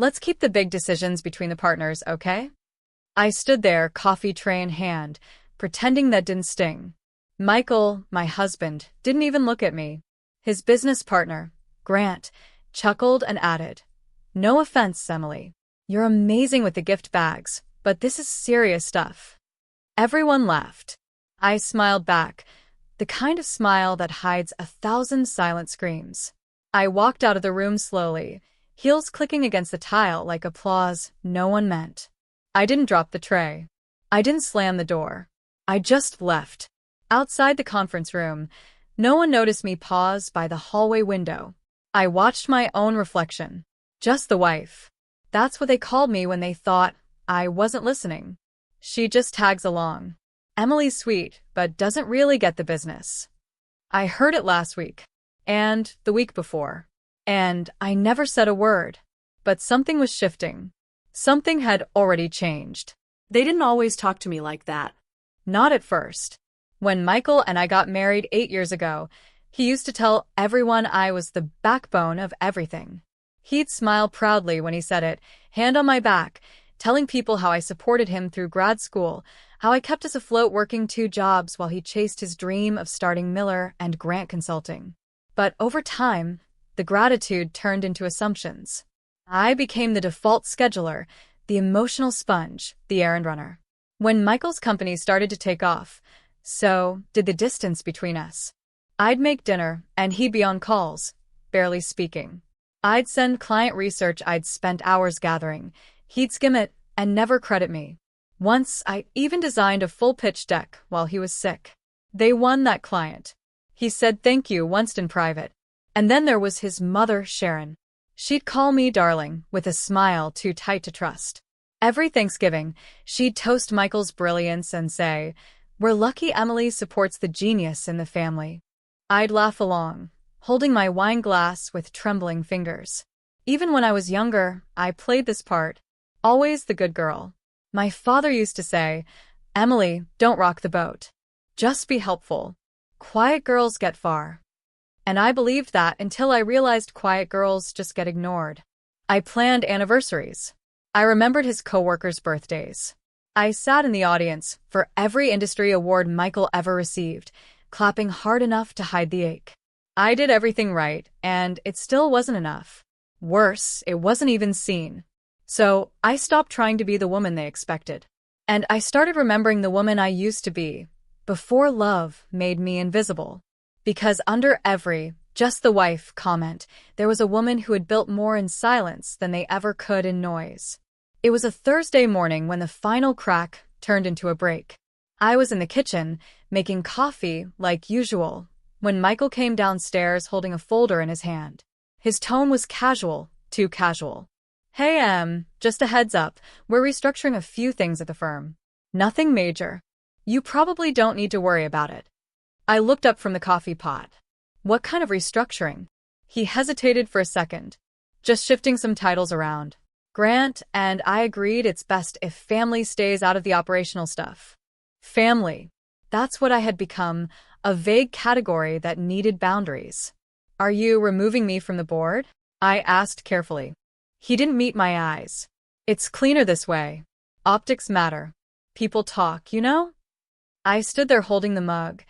Let's keep the big decisions between the partners, okay? I stood there, coffee tray in hand, pretending that didn't sting. Michael, my husband, didn't even look at me. His business partner, Grant, chuckled and added, "No offense, Emily. You're amazing with the gift bags, but this is serious stuff." Everyone laughed. I smiled back, the kind of smile that hides 1,000 silent screams. I walked out of the room slowly, heels clicking against the tile like applause no one meant. I didn't drop the tray. I didn't slam the door. I just left. Outside the conference room, no one noticed me pause by the hallway window. I watched my own reflection. Just the wife. That's what they called me when they thought I wasn't listening. She just tags along. Emily's sweet, but doesn't really get the business. I heard it last week. And the week before. And I never said a word. But something was shifting. Something had already changed. They didn't always talk to me like that. Not at first. When Michael and I got married 8 years ago, he used to tell everyone I was the backbone of everything. He'd smile proudly when he said it, hand on my back, telling people how I supported him through grad school, how I kept us afloat working 2 jobs while he chased his dream of starting Miller and Grant Consulting. But over time, the gratitude turned into assumptions. I became the default scheduler, the emotional sponge, the errand runner. When Michael's company started to take off, so did the distance between us. I'd make dinner, and he'd be on calls, barely speaking. I'd send client research I'd spent hours gathering. He'd skim it and never credit me. Once, I even designed a full pitch deck while he was sick. They won that client. He said thank you once in private. And then there was his mother, Sharon. She'd call me darling, with a smile too tight to trust. Every Thanksgiving, she'd toast Michael's brilliance and say, "We're lucky Emily supports the genius in the family." I'd laugh along, holding my wine glass with trembling fingers. Even when I was younger, I played this part. Always the good girl. My father used to say, "Emily, don't rock the boat. Just be helpful. Quiet girls get far." And I believed that until I realized quiet girls just get ignored. I planned anniversaries. I remembered his coworkers' birthdays. I sat in the audience for every industry award Michael ever received, clapping hard enough to hide the ache. I did everything right, and it still wasn't enough. Worse, it wasn't even seen. So I stopped trying to be the woman they expected. And I started remembering the woman I used to be, before love made me invisible. Because under every "just the wife" comment, there was a woman who had built more in silence than they ever could in noise. It was a Thursday morning when the final crack turned into a break. I was in the kitchen, making coffee like usual, when Michael came downstairs holding a folder in his hand. His tone was casual, too casual. "Hey, just a heads up, we're restructuring a few things at the firm. Nothing major. You probably don't need to worry about it." I looked up from the coffee pot. "What kind of restructuring?" He hesitated for a second, just shifting some titles around. "Grant and I agreed it's best if family stays out of the operational stuff." Family. That's what I had become, a vague category that needed boundaries. "Are you removing me from the board?" I asked carefully. He didn't meet my eyes. "It's cleaner this way. Optics matter. People talk, you know?" I stood there holding the mug,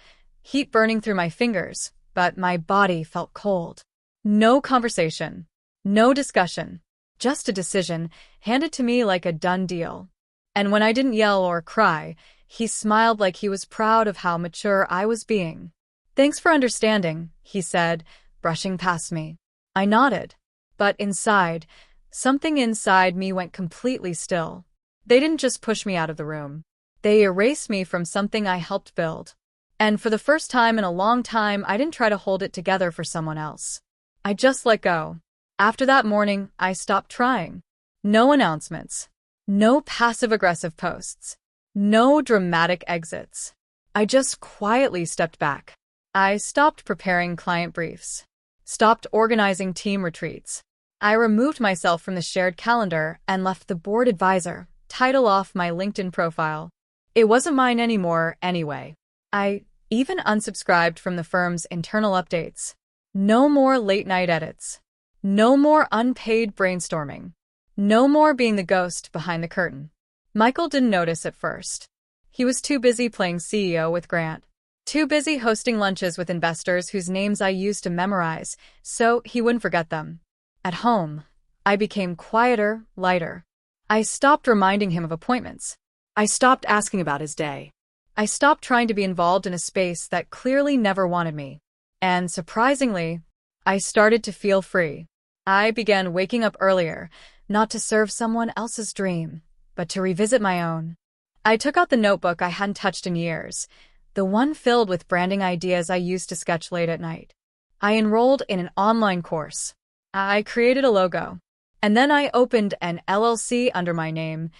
heat burning through my fingers, but my body felt cold. No conversation. No discussion. Just a decision, handed to me like a done deal. And when I didn't yell or cry, he smiled like he was proud of how mature I was being. "Thanks for understanding," he said, brushing past me. I nodded. But inside, something inside me went completely still. They didn't just push me out of the room. They erased me from something I helped build. And for the first time in a long time, I didn't try to hold it together for someone else. I just let go. After that morning, I stopped trying. No announcements. No passive-aggressive posts. No dramatic exits. I just quietly stepped back. I stopped preparing client briefs. Stopped organizing team retreats. I removed myself from the shared calendar and left the board advisor title off my LinkedIn profile. It wasn't mine anymore anyway. I even unsubscribed from the firm's internal updates. No more late-night edits. No more unpaid brainstorming. No more being the ghost behind the curtain. Michael didn't notice at first. He was too busy playing CEO with Grant. Too busy hosting lunches with investors whose names I used to memorize, so he wouldn't forget them. At home, I became quieter, lighter. I stopped reminding him of appointments. I stopped asking about his day. I stopped trying to be involved in a space that clearly never wanted me. And surprisingly, I started to feel free. I began waking up earlier, not to serve someone else's dream, but to revisit my own. I took out the notebook I hadn't touched in years, the one filled with branding ideas I used to sketch late at night. I enrolled in an online course. I created a logo. And then I opened an LLC under my name,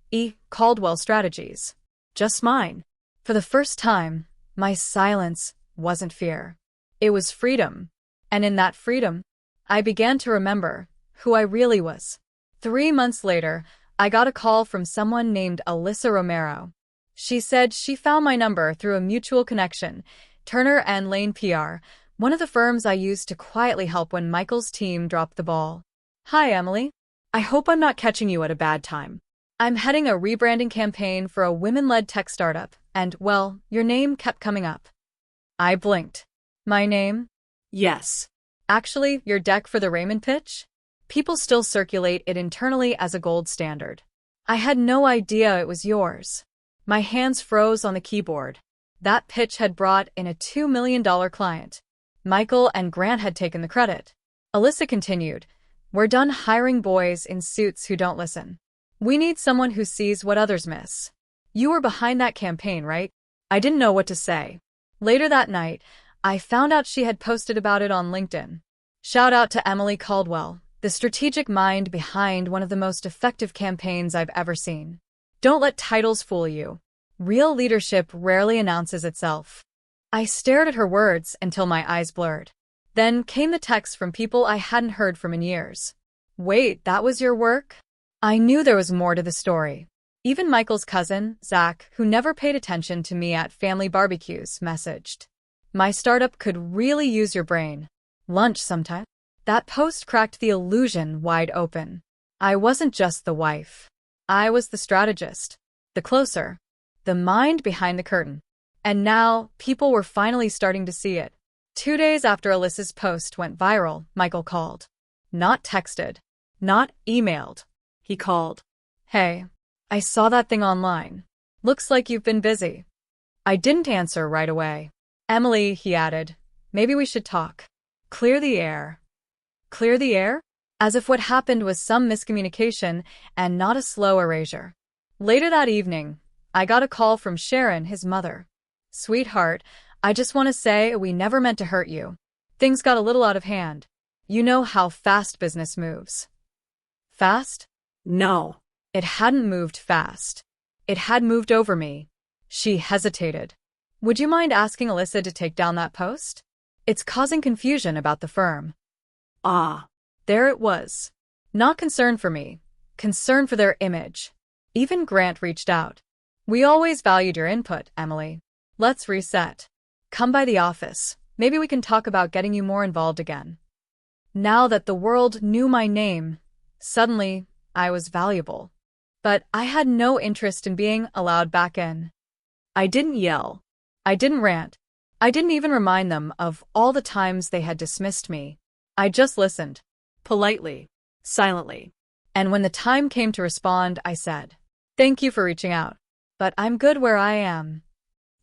E. Caldwell Strategies. Just mine. For the first time, my silence wasn't fear. It was freedom. And in that freedom, I began to remember who I really was. 3 months later, I got a call from someone named Alyssa Romero. She said she found my number through a mutual connection, Turner and Lane PR, one of the firms I used to quietly help when Michael's team dropped the ball. Hi, Emily. I hope I'm not catching you at a bad time. I'm heading a rebranding campaign for a women-led tech startup, and, well, your name kept coming up. I blinked. My name? Yes. Actually, your deck for the Raymond pitch? People still circulate it internally as a gold standard. I had no idea it was yours. My hands froze on the keyboard. That pitch had brought in a $2 million client. Michael and Grant had taken the credit. Alyssa continued, "We're done hiring boys in suits who don't listen. We need someone who sees what others miss. You were behind that campaign, right?" I didn't know what to say. Later that night, I found out she had posted about it on LinkedIn. Shout out to Emily Caldwell, the strategic mind behind one of the most effective campaigns I've ever seen. Don't let titles fool you. Real leadership rarely announces itself. I stared at her words until my eyes blurred. Then came the texts from people I hadn't heard from in years. Wait, that was your work? I knew there was more to the story. Even Michael's cousin, Zach, who never paid attention to me at family barbecues, messaged. My startup could really use your brain. Lunch sometime? That post cracked the illusion wide open. I wasn't just the wife. I was the strategist, the closer, the mind behind the curtain. And now, people were finally starting to see it. 2 days after Alyssa's post went viral, Michael called. Not texted. Not emailed. He called. "Hey, I saw that thing online. Looks like you've been busy." I didn't answer right away. "Emily," he added, "maybe we should talk. Clear the air." Clear the air? As if what happened was some miscommunication and not a slow erasure. Later that evening, I got a call from Sharon, his mother. "Sweetheart, I just want to say we never meant to hurt you. Things got a little out of hand. You know how fast business moves." Fast? No. It hadn't moved fast. It had moved over me. She hesitated. "Would you mind asking Alyssa to take down that post? It's causing confusion about the firm." Ah. There it was. Not concern for me. Concern for their image. Even Grant reached out. "We always valued your input, Emily. Let's reset. Come by the office. Maybe we can talk about getting you more involved again." Now that the world knew my name, suddenly I was valuable. But I had no interest in being allowed back in. I didn't yell. I didn't rant. I didn't even remind them of all the times they had dismissed me. I just listened. Politely. Silently. And when the time came to respond, I said, "Thank you for reaching out. But I'm good where I am."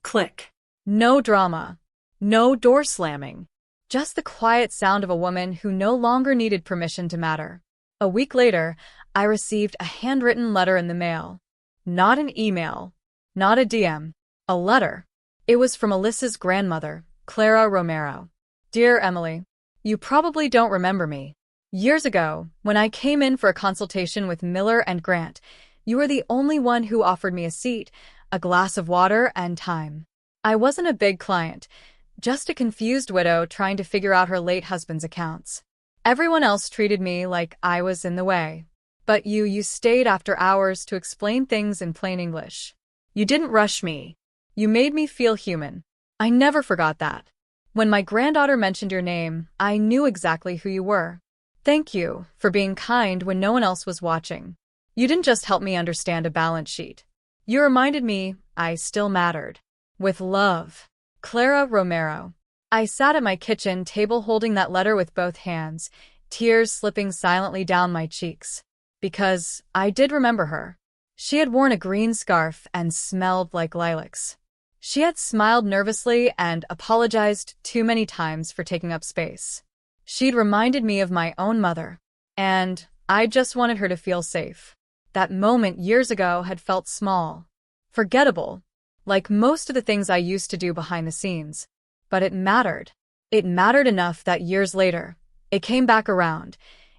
Click. No drama. No door slamming. Just the quiet sound of a woman who no longer needed permission to matter. A week later, I received a handwritten letter in the mail. Not an email. Not a DM. A letter. It was from Alyssa's grandmother, Clara Romero. "Dear Emily, you probably don't remember me. Years ago, when I came in for a consultation with Miller and Grant, you were the only one who offered me a seat, a glass of water, and time. I wasn't a big client, just a confused widow trying to figure out her late husband's accounts. Everyone else treated me like I was in the way. But you stayed after hours to explain things in plain English. You didn't rush me. You made me feel human. I never forgot that. When my granddaughter mentioned your name, I knew exactly who you were. Thank you for being kind when no one else was watching. You didn't just help me understand a balance sheet. You reminded me I still mattered. With love, Clara Romero. I sat at my kitchen table holding that letter with both hands, tears slipping silently down my cheeks. Because I did remember her. She had worn a green scarf and smelled like lilacs. She had smiled nervously and apologized too many times for taking up space. She'd reminded me of my own mother, and I just wanted her to feel safe. That moment years ago had felt small, forgettable, like most of the things I used to do behind the scenes. But it mattered. It mattered enough that years later, it came back around,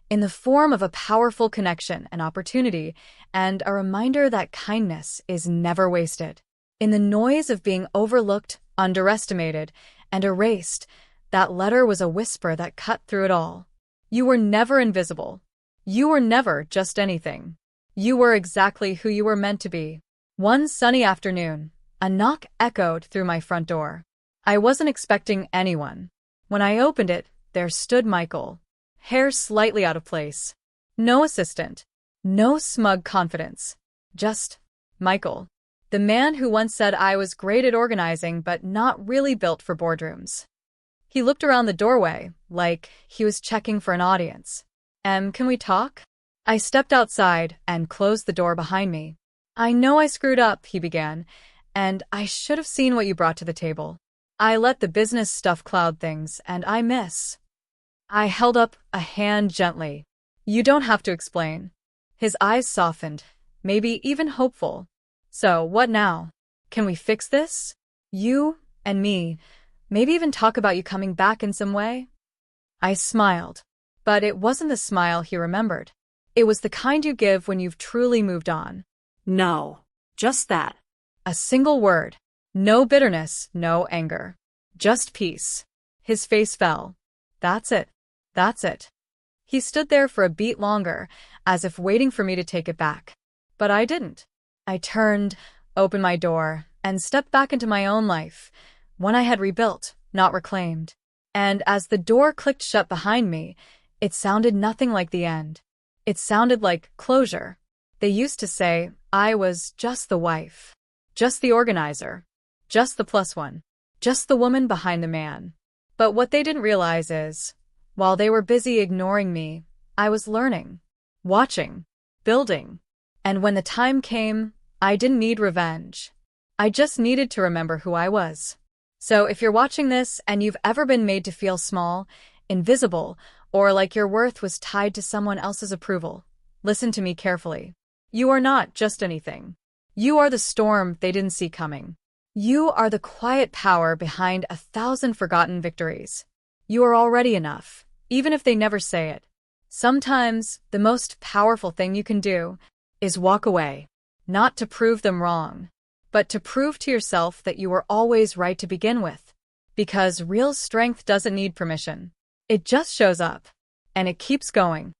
in the form of a powerful connection and opportunity, and a reminder that kindness is never wasted. In the noise of being overlooked, underestimated, and erased, that letter was a whisper that cut through it all. You were never invisible. You were never just anything. You were exactly who you were meant to be. One sunny afternoon, a knock echoed through my front door. I wasn't expecting anyone. When I opened it, there stood Michael, hair slightly out of place. No assistant, no smug confidence. Just Michael, the man who once said I was great at organizing but not really built for boardrooms. He looked around the doorway, like he was checking for an audience. Can we talk? I stepped outside and closed the door behind me. I know I screwed up, he began, and I should have seen what you brought to the table. I let the business stuff cloud things, and I miss. I held up a hand gently. You don't have to explain. His eyes softened, maybe even hopeful. So, what now? Can we fix this? You and me, maybe even talk about you coming back in some way? I smiled, but it wasn't the smile he remembered. It was the kind you give when you've truly moved on. No, just that. A single word. No bitterness, no anger. Just peace. His face fell. That's it. That's it. He stood there for a beat longer, as if waiting for me to take it back. But I didn't. I turned, opened my door, and stepped back into my own life, one I had rebuilt, not reclaimed. And as the door clicked shut behind me, it sounded nothing like the end. It sounded like closure. They used to say I was just the wife, just the organizer, just the plus one, just the woman behind the man. But what they didn't realize is, while they were busy ignoring me, I was learning, watching, building. And when the time came, I didn't need revenge. I just needed to remember who I was. So if you're watching this and you've ever been made to feel small, invisible, or like your worth was tied to someone else's approval, listen to me carefully. You are not just anything. You are the storm they didn't see coming. You are the quiet power behind 1,000 forgotten victories. You are already enough, even if they never say it. Sometimes, the most powerful thing you can do is walk away, not to prove them wrong, but to prove to yourself that you were always right to begin with. Because real strength doesn't need permission. It just shows up, and it keeps going.